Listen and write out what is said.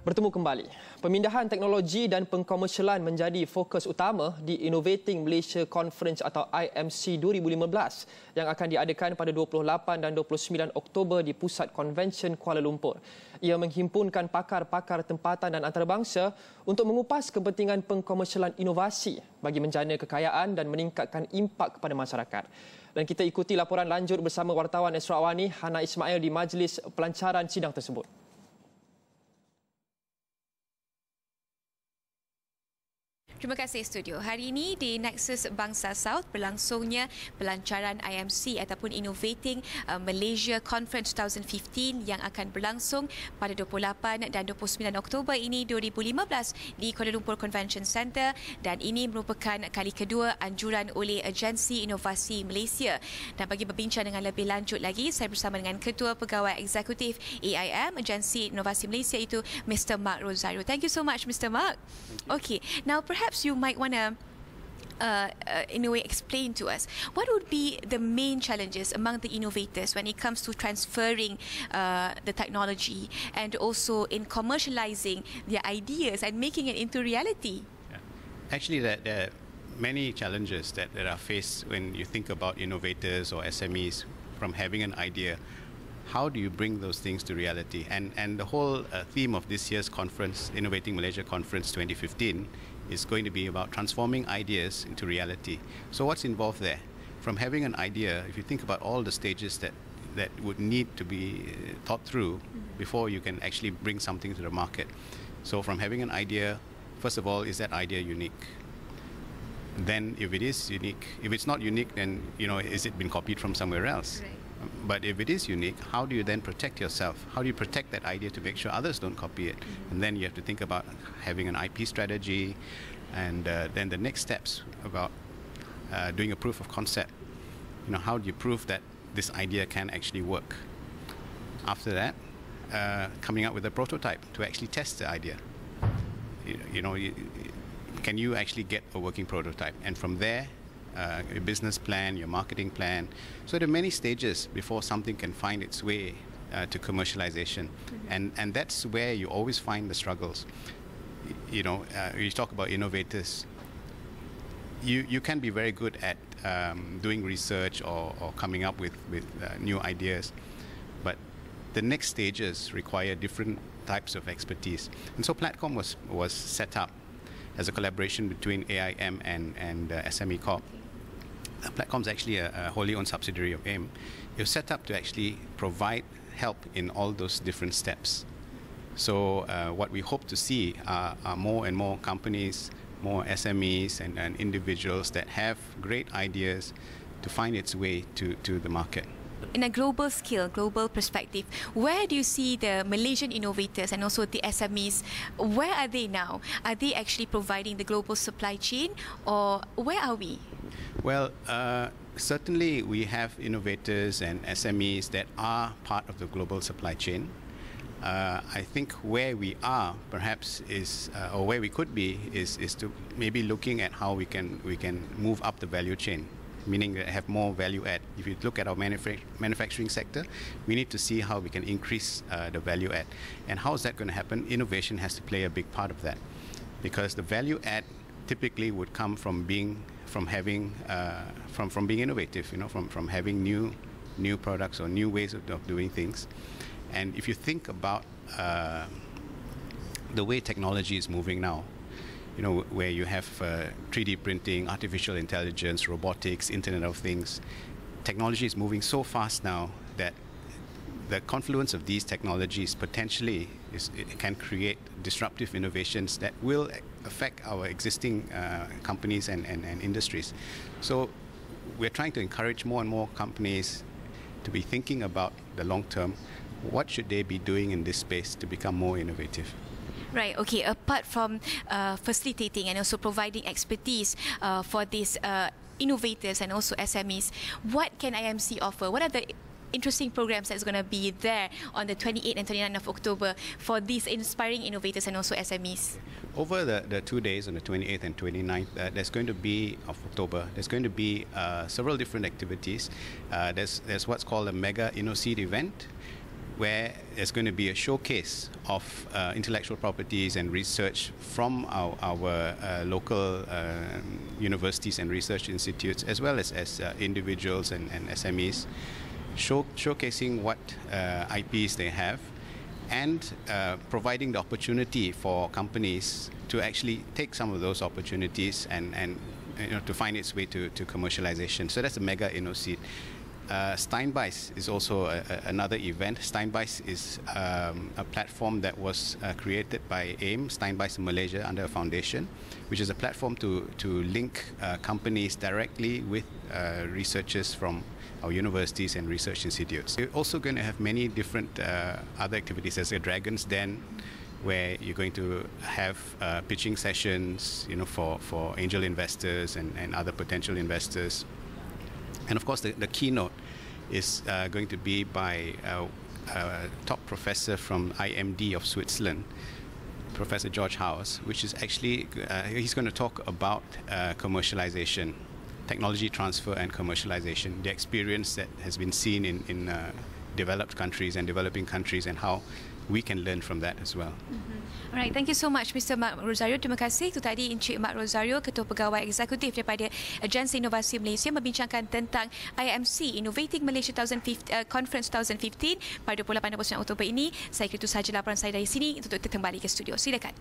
Bertemu kembali. Pemindahan teknologi dan pengkomersialan menjadi fokus utama di Inovating Malaysia Conference atau IMC 2015 yang akan diadakan pada 28 dan 29 Oktober di Pusat Konvensyen Kuala Lumpur. Ia menghimpunkan pakar-pakar tempatan dan antarabangsa untuk mengupas kepentingan pengkomersialan inovasi bagi menjana kekayaan dan meningkatkan impak kepada masyarakat. Dan kita ikuti laporan lanjut bersama wartawan Esra Awani, Hana Ismail di majlis pelancaran sidang tersebut. Terima kasih studio. Hari ini di Nexus Bangsa South berlangsungnya pelancaran IMC ataupun Inovating Malaysia Conference 2015 yang akan berlangsung pada 28 dan 29 Oktober ini 2015 di Kuala Lumpur Convention Centre, dan ini merupakan kali kedua anjuran oleh Agensi Inovasi Malaysia. Dan bagi berbincang dengan lebih lanjut lagi, saya bersama dengan Ketua Pegawai Eksekutif AIM Agensi Inovasi Malaysia itu Mr. Mark Rosario. Thank you so much, Mr. Mark. Okay, now perhaps you might want to in a way explain to us what would be the main challenges among the innovators when it comes to transferring the technology and also in commercializing their ideas and making it into reality. Actually, there are many challenges that are faced when you think about innovators or SMEs from having an idea. How do you bring those things to reality? And the whole theme of this year's conference, Innovating Malaysia Conference 2015, is going to be about transforming ideas into reality. So what's involved there? From having an idea, if you think about all the stages that would need to be thought through before you can actually bring something to the market. So from having an idea, first of all, is that idea unique? Then if it is unique, if it's not unique, then, you know, is it been copied from somewhere else? Right. But if it is unique, how do you then protect yourself? How do you protect that idea to make sure others don't copy it? And then you have to think about having an IP strategy, and then the next steps about doing a proof of concept. You know, how do you prove that this idea can actually work? After that, coming up with a prototype to actually test the idea. Can you actually get a working prototype? And from there, your business plan, your marketing plan. So there are many stages before something can find its way to commercialization. And that's where you always find the struggles. You know, you talk about innovators. You can be very good at doing research or coming up with new ideas. But the next stages require different types of expertise. And so Platform was set up as a collaboration between AIM and SME Corp. Platform is actually a wholly owned subsidiary of AIM. It was set up to actually provide help in all those different steps. So what we hope to see are more and more companies, more SMEs and individuals that have great ideas to find its way to the market. In a global scale, global perspective, where do you see the Malaysian innovators and also the SMEs? Where are they now? Are they actually providing the global supply chain, or where are we? Well, certainly we have innovators and SMEs that are part of the global supply chain. I think where we are perhaps is, or where we could be, is to maybe looking at how we can move up the value chain, meaning that have more value add. If you look at our manufacturing sector, we need to see how we can increase the value add. And how is that going to happen? Innovation has to play a big part of that, because the value add typically would come from being innovative, you know, from having new products or new ways of doing things. And if you think about the way technology is moving now, you know, where you have 3D printing, artificial intelligence, robotics, Internet of Things, technology is moving so fast now that the confluence of these technologies potentially it can create disruptive innovations that will affect our existing companies and industries. So we're trying to encourage more and more companies to be thinking about the long term. What should they be doing in this space to become more innovative? Right, okay. Apart from facilitating and also providing expertise for these innovators and also SMEs, what can IMC offer? What are the interesting programs that's going to be there on the 28th and 29th of October for these inspiring innovators and also SMEs? Over the 2 days on the 28th and 29th there's going to be of October, there's going to be several different activities. There's what's called a mega InnoSeed event, where there's going to be a showcase of intellectual properties and research from our local universities and research institutes, as well as individuals and SMEs, showcasing what IPs they have, and providing the opportunity for companies to actually take some of those opportunities and to find its way to commercialization. So that's a mega InnoSeed. Steinbeis is also another event. Steinbeis is a platform that was created by AIM, Steinbeis Malaysia, under a foundation, which is a platform to link companies directly with researchers from our universities and research institutes. We're also going to have many different other activities. There's a Dragon's Den, where you're going to have pitching sessions, for angel investors and other potential investors. And of course, the keynote is going to be by a top professor from IMD of Switzerland, Professor George House, which is actually, he's going to talk about commercialization, technology transfer and commercialization, the experience that has been seen in developed countries and developing countries, and how we can learn from that as well. Alright, thank you so much Mr. Mark Rosario. Terima kasih. Itu tadi Encik Mark Rosario, Ketua Pegawai Eksekutif daripada Agensi Inovasi Malaysia, membincangkan tentang IMC Inovating Malaysia Conference 2015 pada 28 dan 29 Oktober ini. Saya kira itu sahaja laporan saya dari sini. Untuk kita kembali ke studio. Silakan.